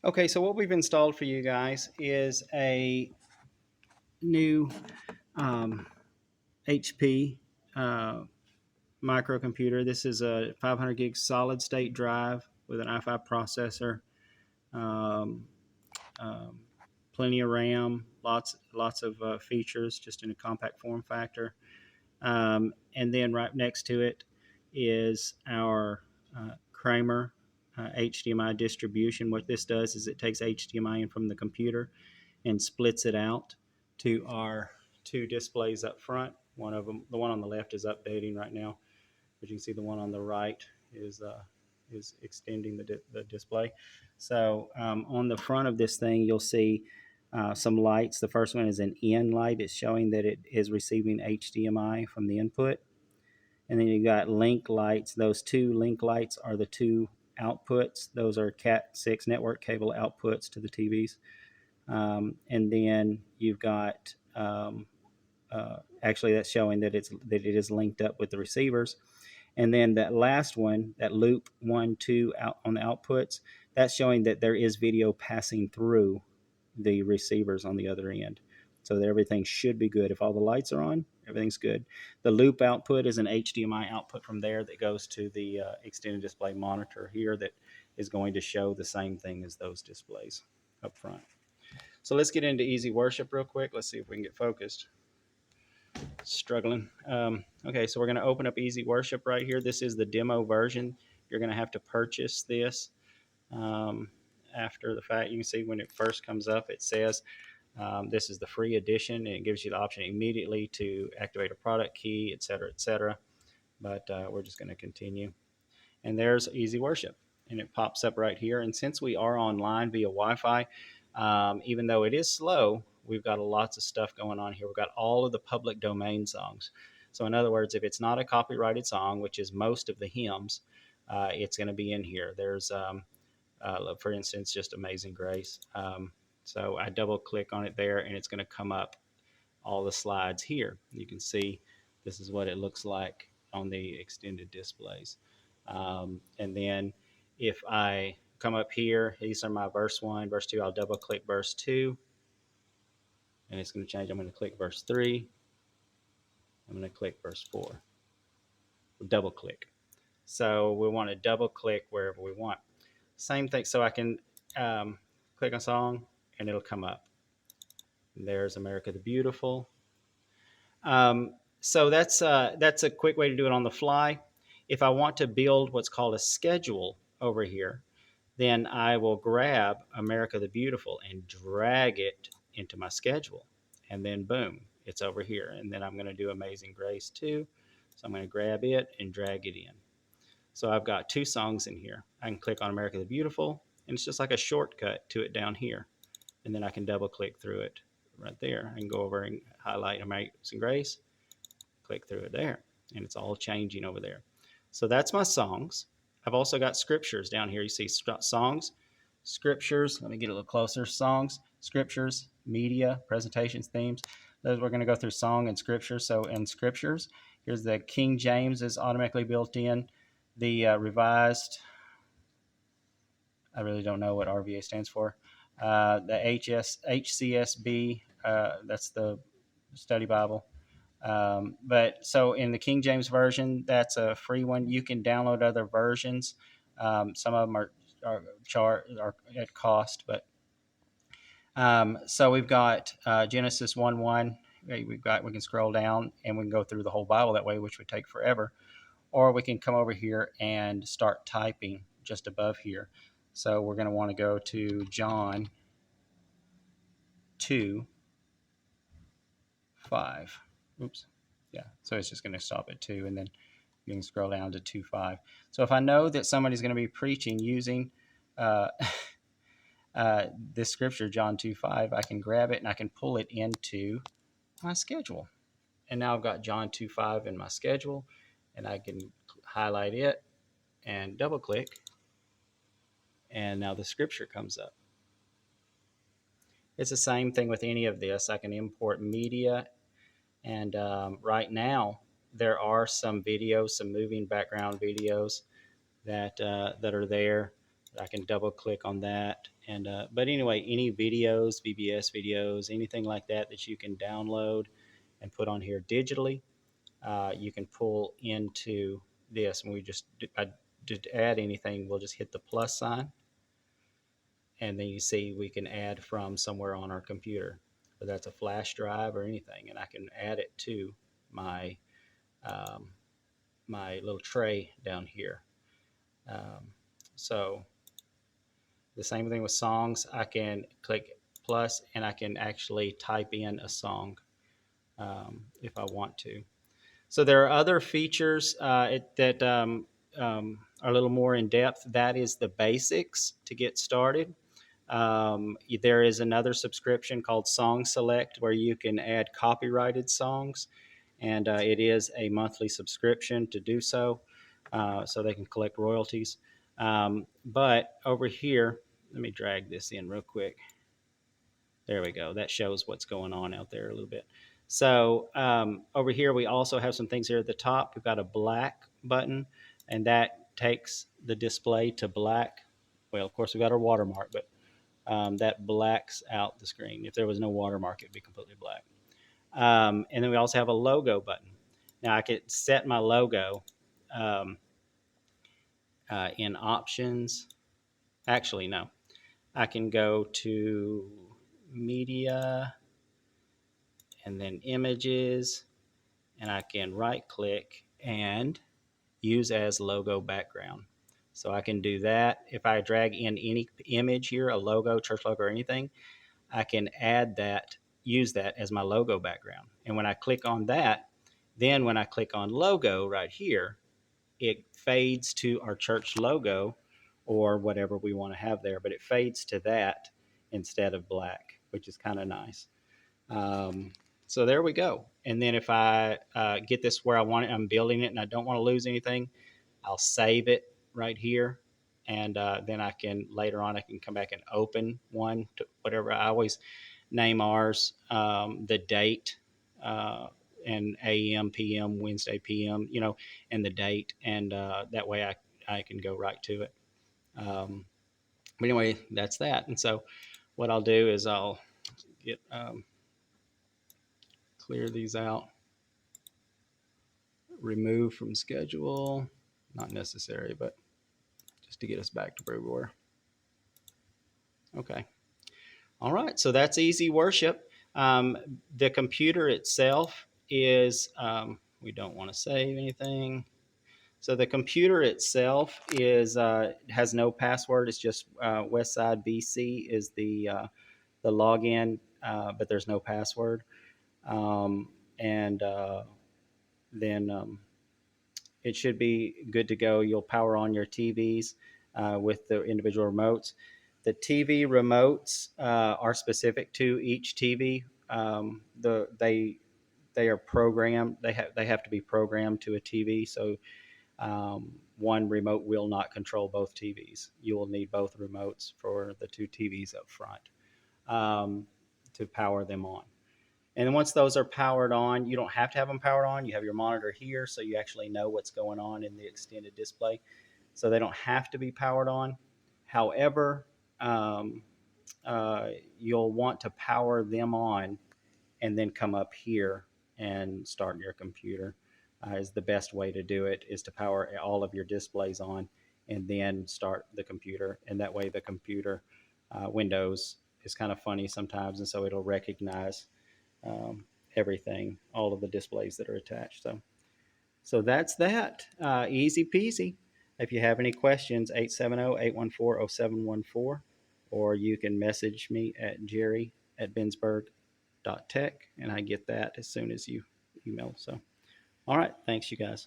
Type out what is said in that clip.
Okay, so what we've installed for you guys is a new um, HP uh, microcomputer. This is a 500 gig solid state drive with an i5 processor, um, um, plenty of RAM, lots of features, just in a compact form factor. And then right next to it is our Kramer HDMI distribution. What this does is it takes HDMI in from the computer and splits it out to our two displays up front. One of them, the one on the left, is updating right now, but you can see the one on the right is extending the display. So on the front of this thing, you'll see some lights. The first one is an in light. It's showing that it is receiving HDMI from the input. And then you got link lights. Those two link lights are the two outputs. Those are Cat6 network cable outputs to the TVs. And then you've got actually that's showing that it is linked up with the receivers. And then that last one, that loop 1, 2 out on the outputs, that's showing that there is video passing through the receivers on the other end. So that everything should be good. If all the lights are on, everything's good. The loop output is an HDMI output from there that goes to the extended display monitor here that is going to show the same thing as those displays up front. So let's get into Easy Worship real quick. Let's see if we can get focused. Struggling. Okay, so we're going to open up Easy Worship right here. This is the demo version. You're going to have to purchase this after the fact. You can see when it first comes up, it says this is the free edition, and it gives you the option immediately to activate a product key, etc., etc. But we're just going to continue. And there's Easy Worship, and it pops up right here. And since we are online via Wi-Fi, even though it is slow, we've got lots of stuff going on here. We've got all of the public domain songs. So in other words, if it's not a copyrighted song, which is most of the hymns, it's going to be in here. There's, for instance, just Amazing Grace. So I double click on it there, and it's going to come up all the slides here. You can see this is what it looks like on the extended displays. And then if I come up here, these are my verse 1, verse 2. I'll double click verse 2, and it's going to change. I'm going to click verse 3. I'm going to click verse 4. Double click. So we want to double click wherever we want. Same thing. So I can click on song, and it'll come up. And there's America the Beautiful. So that's a quick way to do it on the fly. If I want to build what's called a schedule over here, then I will grab America the Beautiful and drag it into my schedule. And then boom, it's over here. And then I'm going to do Amazing Grace too. So I'm going to grab it and drag it in. So I've got two songs in here. I can click on America the Beautiful, and it's just like a shortcut to it down here. And then I can double click through it right there. I can go over and highlight Amazing Grace, click through it there, and it's all changing over there. So that's my songs. I've also got scriptures down here. You see songs, scriptures. Let me get a little closer. Songs, scriptures, media, presentations, themes. Those we're going to go through song and scripture. So in scriptures, here's the King James is automatically built in. The revised, I really don't know what RVA stands for. The HCSB, that's the study Bible. But so in the King James version, that's a free one. You can download other versions. Some of them are at cost, but so we've got Genesis 1:1. We can scroll down and we can go through the whole Bible that way, which would take forever. Or we can come over here and start typing just above here. So we're going to want to go to John 2:5. Oops. Yeah, so it's just going to stop at 2, and then you can scroll down to 2:5. So if I know that somebody's going to be preaching using this scripture, John 2:5, I can grab it and I can pull it into my schedule. And now I've got John 2:5 in my schedule, and I can highlight it and double click, and now the scripture comes up. It's the same thing with any of this. I can import media, and right now there are some videos, some moving background videos that are there. I can double click on that. And but anyway, any videos, VBS videos, anything like that that you can download and put on here digitally, you can pull into this. And we just to add anything, we'll just hit the plus sign, and then you see we can add from somewhere on our computer, whether that's a flash drive or anything, and I can add it to my um, my little tray down here. So the same thing with songs. I can click plus and I can actually type in a song if I want to. So there are other features that are a little more in depth. That is the basics to get started. There is another subscription called Song Select where you can add copyrighted songs, and it is a monthly subscription to do so, so they can collect royalties. But over here, let me drag this in real quick. There we go. That shows what's going on out there a little bit. So over here, we also have some things here at the top. We've got a black button, and that takes the display to black. Well, of course, we've got our watermark, but that blacks out the screen. If there was no watermark, it'd be completely black. And then we also have a logo button. Now I could set my logo um, in options. Actually, no. I can go to media and then images, and I can right click and use as logo background. So I can do that. If I drag in any image here, a logo, church logo, or anything, I can add that, use that as my logo background. And when I click on that, then when I click on logo right here, it fades to our church logo or whatever we want to have there, but it fades to that instead of black, which is kind of nice. Um, so there we go. And then if I get this where I want it, I'm building it and I don't want to lose anything, I'll save it right here. And then I can later on, I can come back and open one to whatever. I always name ours the date and AM, PM, Wednesday, PM, and the date. And that way I can go right to it. But anyway, that's that. And so what I'll do is I'll get clear these out, remove from schedule, not necessary, but just to get us back to where we were. Okay. All right. So that's easy worship. The computer itself is, we don't want to save anything. So the computer itself is has no password. It's just Westside BC is the login, but there's no password. And then it should be good to go. You'll power on your TVs with the individual remotes. The TV remotes are specific to each TV. They are programmed. They have to be programmed to a TV. So one remote will not control both TVs. You will need both remotes for the two TVs up front to power them on. And then once those are powered on, you don't have to have them powered on. You have your monitor here, so you actually know what's going on in the extended display. So they don't have to be powered on. However, um, you'll want to power them on and then come up here and start your computer. Is the best way to do it, is to power all of your displays on and then start the computer. And that way the computer Windows is kind of funny sometimes, and so it'll recognize everything, all of the displays that are attached. So that's that. Easy peasy. If you have any questions, 870-814-0714, or you can message me at jerry@bensburg.tech, and I get that as soon as you email. So, all right. Thanks, you guys.